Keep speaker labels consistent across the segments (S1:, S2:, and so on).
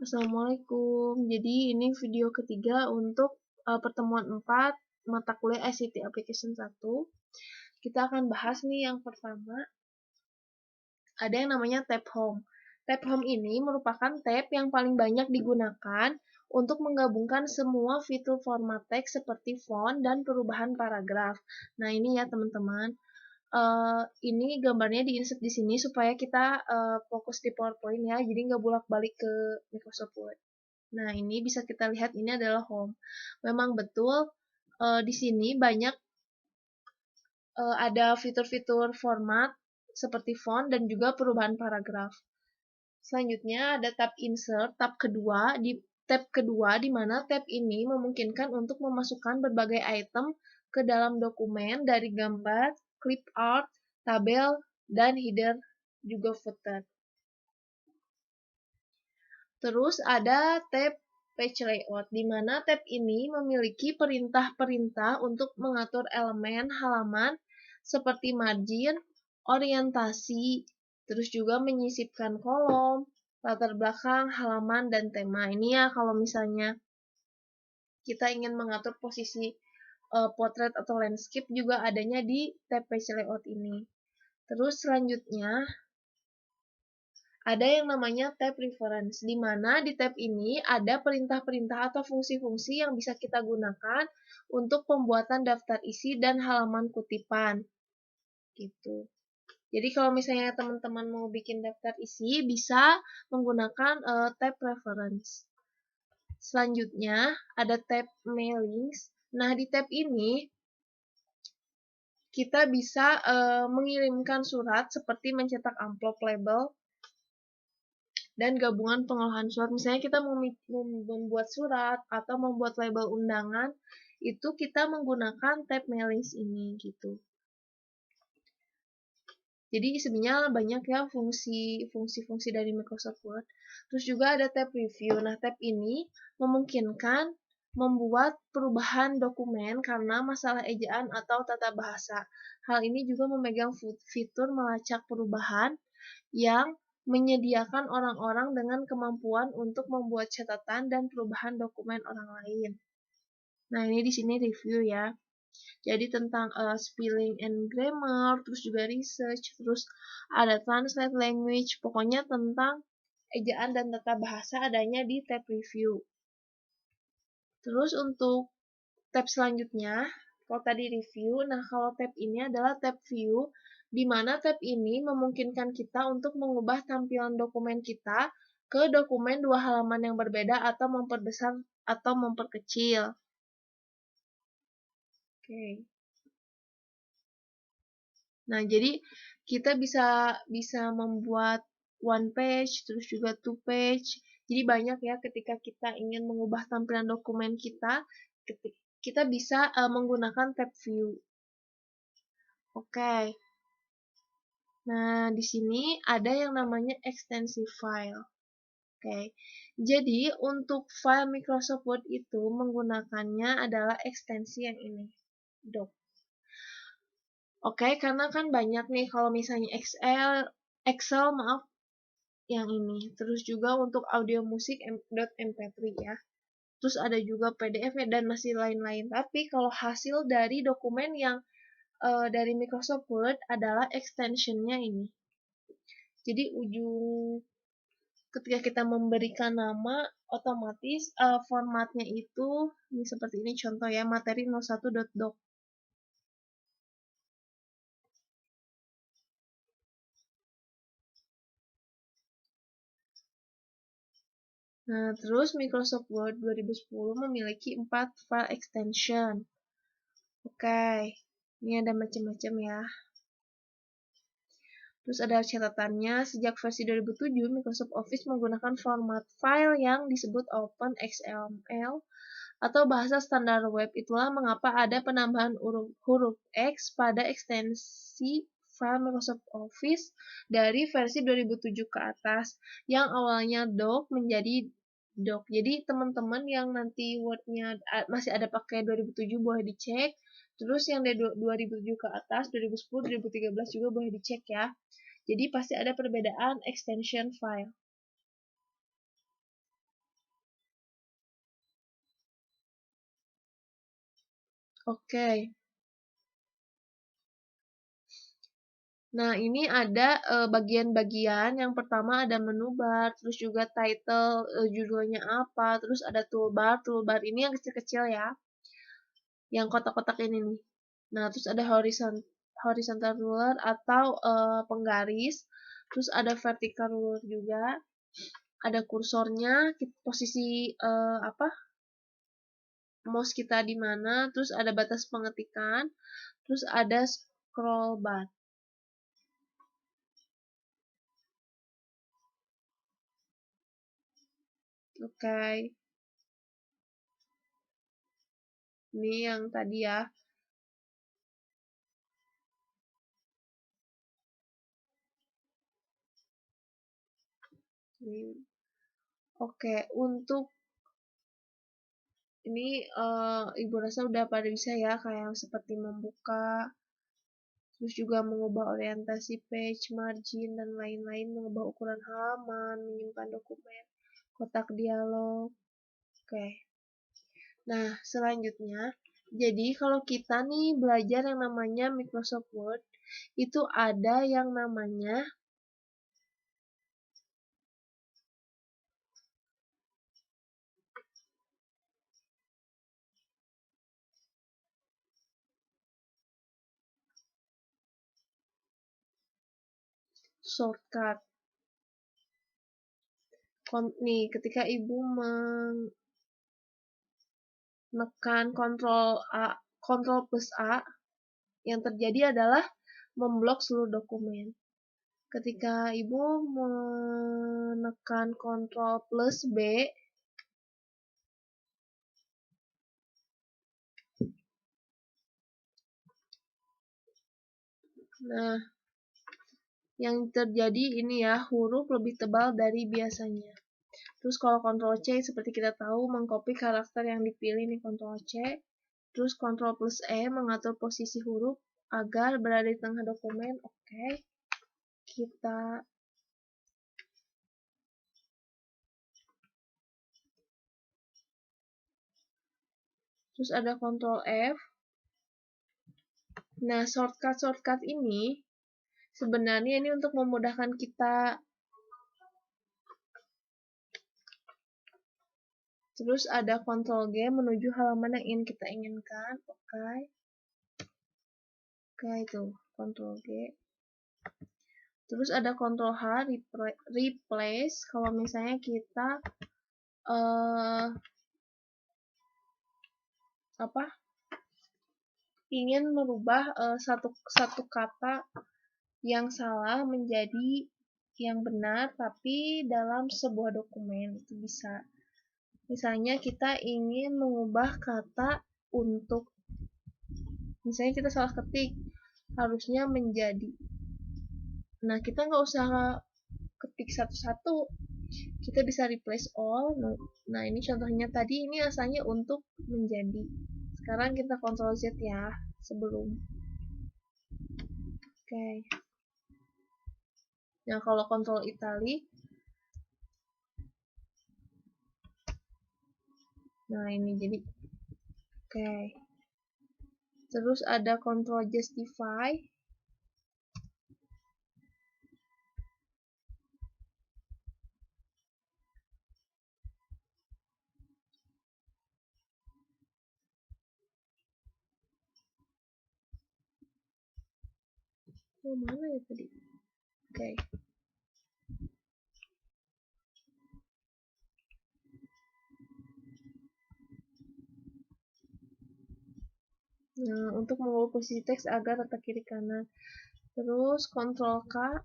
S1: Assalamualaikum. Jadi ini video ketiga untuk pertemuan 4 mata kuliah ICT Application 1. Kita akan bahas nih yang pertama, ada yang namanya tab Home. Tab Home ini merupakan tab yang paling banyak digunakan untuk menggabungkan semua fitur format teks seperti font dan perubahan paragraf. Nah ini ya teman-teman. Ini gambarnya di-insert di sini supaya kita fokus di PowerPoint ya, jadi nggak bolak-balik ke Microsoft Word. Nah, ini bisa kita lihat ini adalah home. Memang betul di sini banyak ada fitur-fitur format seperti font dan juga perubahan paragraf. Selanjutnya ada tab insert, tab kedua di mana tab ini memungkinkan untuk memasukkan berbagai item ke dalam dokumen dari gambar, clip art, tabel, dan header juga footer. Terus ada tab page layout, di mana tab ini memiliki perintah-perintah untuk mengatur elemen halaman seperti margin, orientasi, terus juga menyisipkan kolom, latar belakang, halaman, dan tema. Ini ya kalau misalnya kita ingin mengatur posisi potret atau landscape juga adanya di tab page layout ini. Terus selanjutnya ada yang namanya tab reference, di mana di tab ini ada perintah-perintah atau fungsi-fungsi yang bisa kita gunakan untuk pembuatan daftar isi dan halaman kutipan. Gitu. Jadi kalau misalnya teman-teman mau bikin daftar isi, bisa menggunakan tab reference. Selanjutnya ada tab mailings. Nah, di tab ini kita bisa mengirimkan surat seperti mencetak amplop label dan gabungan pengolahan surat. Misalnya kita membuat surat atau membuat label undangan, itu kita menggunakan tab mailings ini gitu. Jadi sebenarnya banyak ya fungsi dari Microsoft Word. Terus juga ada tab review. Nah, tab ini memungkinkan membuat perubahan dokumen karena masalah ejaan atau tata bahasa. Hal ini juga memegang fitur melacak perubahan yang menyediakan orang-orang dengan kemampuan untuk membuat catatan dan perubahan dokumen orang lain. Nah, ini di sini review ya. Jadi tentang spelling and grammar, terus juga research, terus ada translate language, pokoknya tentang ejaan dan tata bahasa adanya di tab review. Terus untuk tab selanjutnya, kalau tadi review, nah kalau tab ini adalah tab view, di mana tab ini memungkinkan kita untuk mengubah tampilan dokumen kita ke dokumen 2 halaman yang berbeda atau memperbesar atau memperkecil. Oke. Nah, jadi kita bisa membuat one page, terus juga two page. Jadi banyak ya ketika kita ingin mengubah tampilan dokumen kita, kita bisa menggunakan tab view. Oke. Nah, di sini ada yang namanya extensive file. Oke. Jadi, untuk file Microsoft Word itu menggunakannya adalah ekstensi yang ini, doc. Oke, karena kan banyak nih kalau misalnya Excel maaf, yang ini. Terus juga untuk audio musik .mp3 ya. Terus ada juga PDF dan masih lain-lain. Tapi kalau hasil dari dokumen yang dari Microsoft Word adalah extensionnya ini. Jadi ketika kita memberikan nama, otomatis formatnya itu ini seperti ini contoh ya, materi 01.doc. Nah, terus Microsoft Word 2010 memiliki 4 file extension. Oke, ini ada macam-macam ya. Terus ada catatannya, sejak versi 2007, Microsoft Office menggunakan format file yang disebut OpenXML atau bahasa standar web. Itulah mengapa ada penambahan huruf X pada ekstensi file Microsoft Office dari versi 2007 ke atas, yang awalnya doc menjadi doc. Jadi teman-teman yang nanti Word-nya masih ada pakai 2007 boleh dicek. Terus yang dari 2007 ke atas, 2010, 2013 juga boleh dicek ya. Jadi pasti ada perbedaan extension file. Oke. Nah, ini ada bagian-bagian. Yang pertama ada menu bar, terus juga title, judulnya apa, terus ada toolbar. Toolbar ini yang kecil-kecil ya, yang kotak-kotak ini nih. Nah, terus ada horizontal ruler atau penggaris, terus ada vertical ruler juga, ada kursornya, posisi apa mouse kita di mana, terus ada batas pengetikan, terus ada scroll bar. Oke, ini yang tadi ya. Ini. Oke, untuk ini Ibu rasa udah pada bisa ya, kayak seperti membuka, terus juga mengubah orientasi page, margin, dan lain-lain, mengubah ukuran halaman, menyimpan dokumen, kotak dialog. Oke. Nah, selanjutnya, jadi kalau kita nih belajar yang namanya Microsoft Word, itu ada yang namanya shortcut. Nih, ketika Ibu menekan Ctrl plus A, yang terjadi adalah memblok seluruh dokumen. Ketika Ibu menekan Ctrl plus B, nah, yang terjadi ini ya, huruf lebih tebal dari biasanya. Terus kalau Ctrl C, seperti kita tahu, mengcopy karakter yang dipilih nih Ctrl C. Terus Ctrl plus E mengatur posisi huruf agar berada di tengah dokumen. Oke. Kita terus ada Ctrl F. Nah, shortcut ini sebenarnya ini untuk memudahkan kita. Terus ada Ctrl G menuju halaman yang ingin kita inginkan. Oke. Oke, itu Ctrl G. Terus ada Ctrl H, replace, kalau misalnya kita ingin merubah satu kata yang salah menjadi yang benar, tapi dalam sebuah dokumen itu bisa. Misalnya kita ingin mengubah kata untuk, misalnya kita salah ketik, harusnya menjadi. Nah, kita nggak usah ketik satu-satu, kita bisa replace all. Nah, ini contohnya tadi, ini asalnya untuk menjadi. Sekarang kita Ctrl Z ya, sebelum. Oke. Nah, kalau Ctrl Italic, nah ini jadi, oke. Terus ada Ctrl Justify. Oh, mana ya tadi? Oke. Nah, untuk mengubah posisi teks agar letak kiri kanan. Terus Ctrl K.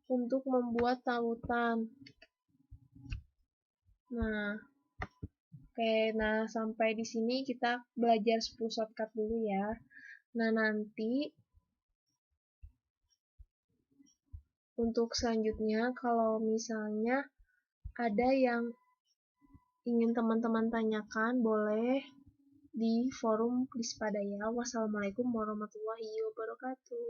S1: Untuk membuat tautan. Nah, oke. Nah, sampai di sini kita belajar 10 shortcut dulu ya. Nah, nanti untuk selanjutnya kalau misalnya ada yang ingin teman-teman tanyakan, boleh di forum Dispadaya. Wassalamualaikum warahmatullahi wabarakatuh.